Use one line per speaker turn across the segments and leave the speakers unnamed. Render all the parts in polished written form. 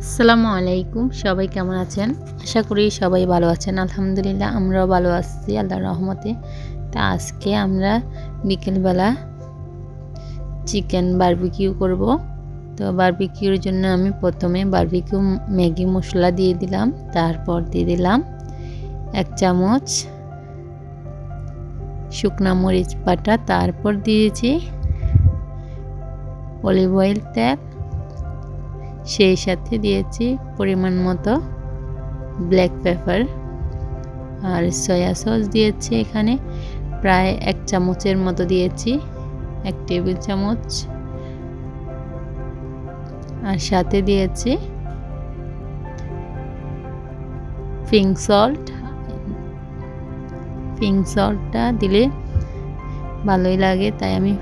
আসসালামু আলাইকুম, সবাই কেমন আছেন? আশা করি সবাই ভালো আছেন। আলহামদুলিল্লাহ আমরাও ভালো আছি আল্লাহর রহমতে। তা আজকে আমরা বিকেলবেলা চিকেন বারবিকিউ করব। তো বারবিকিউর জন্য আমি প্রথমে বারবিকিউ ম্যাগি মশলা দিয়ে দিলাম, তারপর দিয়ে দিলাম 1 চামচ শুকনা মরিচ বাটা, তারপর দিয়েছি অলিভ অয়েল তেল, সেই সাথে দিয়েছি পরিমাণ মতো ব্ল্যাক পেপার আর সয়া সস দিয়েছি এখানে প্রায় 1 চামচের মতো দিয়েছি, 1 টেবিল চামচ। আর সাথে দিয়েছি পিঙ্ক সল্ট। পিঙ্ক সল্টটা দিলে ভালোই লাগে, তাই আমি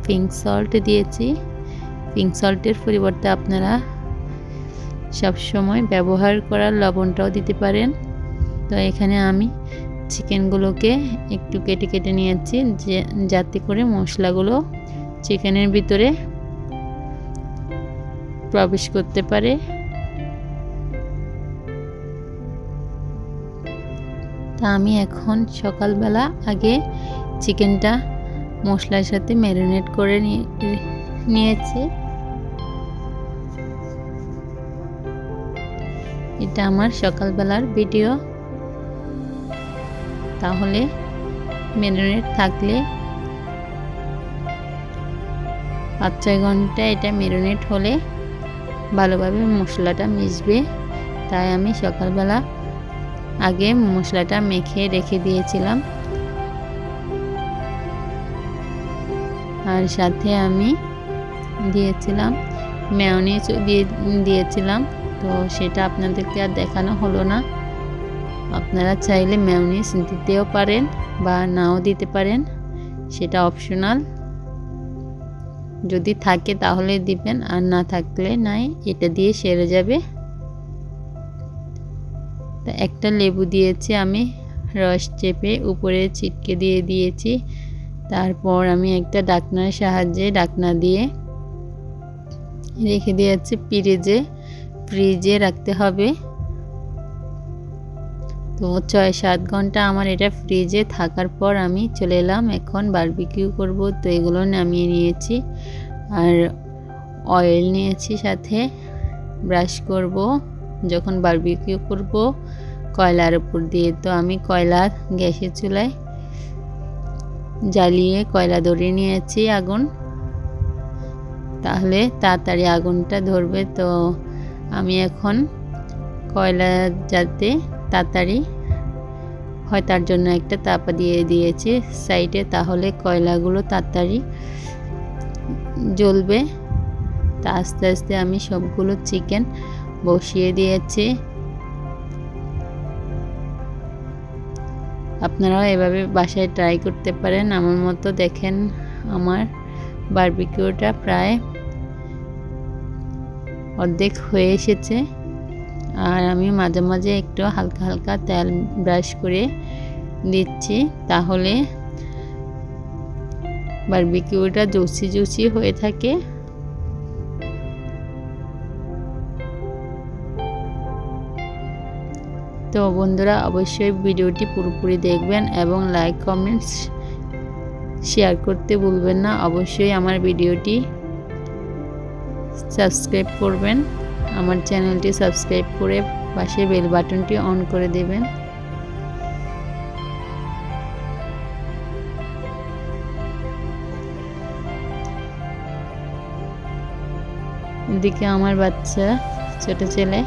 পিঙ্ক সল্ট দিয়েছি। পিঙ্ক সল্টের পরিবর্তে আপনারা সবসময় ব্যবহার করা লবণটাও দিতে পারেন। তো এখানে আমি চিকেনগুলোকে একটু কেটে কেটে নিয়েছি যাতে করে মশলাগুলো চিকেনের ভিতরে প্রবেশ করতে পারে। তা আমি এখন সকালবেলা আগে চিকেনটা মশলার সাথে ম্যারিনেট করে নিয়েছি। এটা আমার সকালবেলার ভিডিও। তাহলে ম্যারিনেট থাকলে 5-6 ঘন্টা এটা ম্যারিনেট হলে ভালোভাবে মশলাটা মিশবে, তাই আমি সকালবেলা আগে মশলাটা মেখে রেখে দিয়েছিলাম। আর সাথে আমি দিয়েছিলাম মেয়োনিজ দিয়েছিলাম, তো সেটা আপনাদেরকে আর দেখানো হলো না। আপনারা চাইলে মেয়োনিজ দিতেও পারেন বা নাও দিতে পারেন, সেটা অপশনাল। যদি থাকে তাহলে দিবেন, আর না থাকলে নাই, এটা দিয়ে সেরে যাবে। তো একটা লেবু দিয়েছি আমি রস চেপে উপরে ছিটকে দিয়ে দিয়েছি। তারপর আমি একটা ঢাকনার সাহায্যে ঢাকনা দিয়ে রেখে দিয়েছি। ফ্রিজে রাখতে হবে। তো 6-7 ঘন্টা আমার এটা ফ্রিজে থাকার পর আমি চলে এলাম এখন বারবিকিউ করব। তো এগুলো নামিয়ে নিয়েছি আর অয়েল নিয়েছি, সাথে ব্রাশ করব যখন বারবিকিউ করব কয়লার উপর দিয়ে। তো আমি কয়লা গ্যাসের চুলায় জ্বালিয়ে কয়লা ধরিয়ে নিয়েছি আগুন, তাহলে তাড়াতাড়ি আগুনটা ধরবে। তো আমি এখন কয়লা যাতে তাড়াতাড়ি হয় তার জন্য একটা তাপা দিয়ে দিয়েছি সাইডে, তাহলে কয়লাগুলো তাড়াতাড়ি জ্বলবে। তা আস্তে আস্তে আমি সবগুলো চিকেন বসিয়ে দিয়েছি। আপনারাও এভাবে বাসায় ট্রাই করতে পারেন আমার মতো। দেখেন আমার বারবিকিউটা প্রায় অর্ধেক হয়ে এসেছে, আর আমি মাঝে মাঝে একটু হালকা হালকা তেল ব্রাশ করে দিচ্ছি, তাহলে বারবিকিউটা জুসি হয়ে থাকে। তো বন্ধুরা অবশ্যই ভিডিওটি পুরোপুরি দেখবেন এবং লাইক কমেন্টস শেয়ার করতে ভুলবেন না। অবশ্যই আমার ভিডিওটি সাবস্ক্রাইব করবেন, আমার চ্যানেলটি সাবস্ক্রাইব করে পাশে বেল বাটনটি অন করে দেবেন। এদিকে আমার বাচ্চা ছোট ছেলে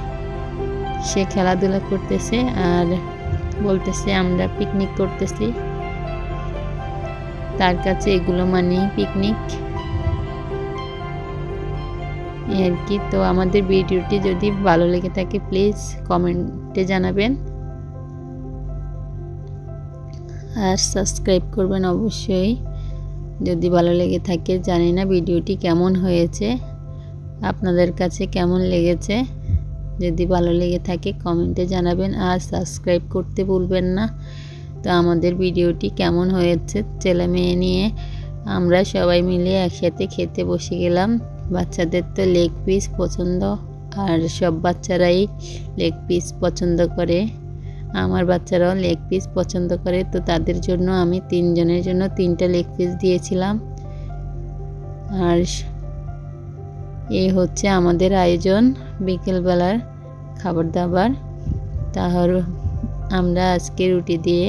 সে খেলাধুলা করতেছে আর বলতেছে আমরা পিকনিক করতেছি, তার কাছে এগুলো মানেই পিকনিক আর কি। তো আমাদের ভিডিওটি যদি ভালো লেগে থাকে প্লিজ কমেন্টে জানাবেন আর সাবস্ক্রাইব করবেন অবশ্যই যদি ভালো লেগে থাকে। জানি না ভিডিওটি কেমন হয়েছে, আপনাদের কাছে কেমন লেগেছে। যদি ভালো লেগে থাকে কমেন্টে জানাবেন আর সাবস্ক্রাইব করতে ভুলবেন না। তো আমাদের ভিডিওটি কেমন হয়েছে, ছেলে মেয়ে নিয়ে আমরা সবাই মিলে একসাথে খেতে বসে গেলাম। বাচ্চাদের তো লেগ পিস পছন্দ, আর সব বাচ্চারাই লেগ পিস পছন্দ করে, আমার বাচ্চারাও লেগ পিস পছন্দ করে। তো তাদের জন্য আমি 3 জনের জন্য 3টা লেগ পিস দিয়েছিলাম। আর এই হচ্ছে আমাদের আয়োজন বিকেলবেলার খাবার দাবার। তাহলে আমরা আজকে রুটি দিয়ে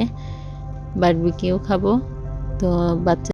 বারবিকিউ খাবো। তো বাচ্চা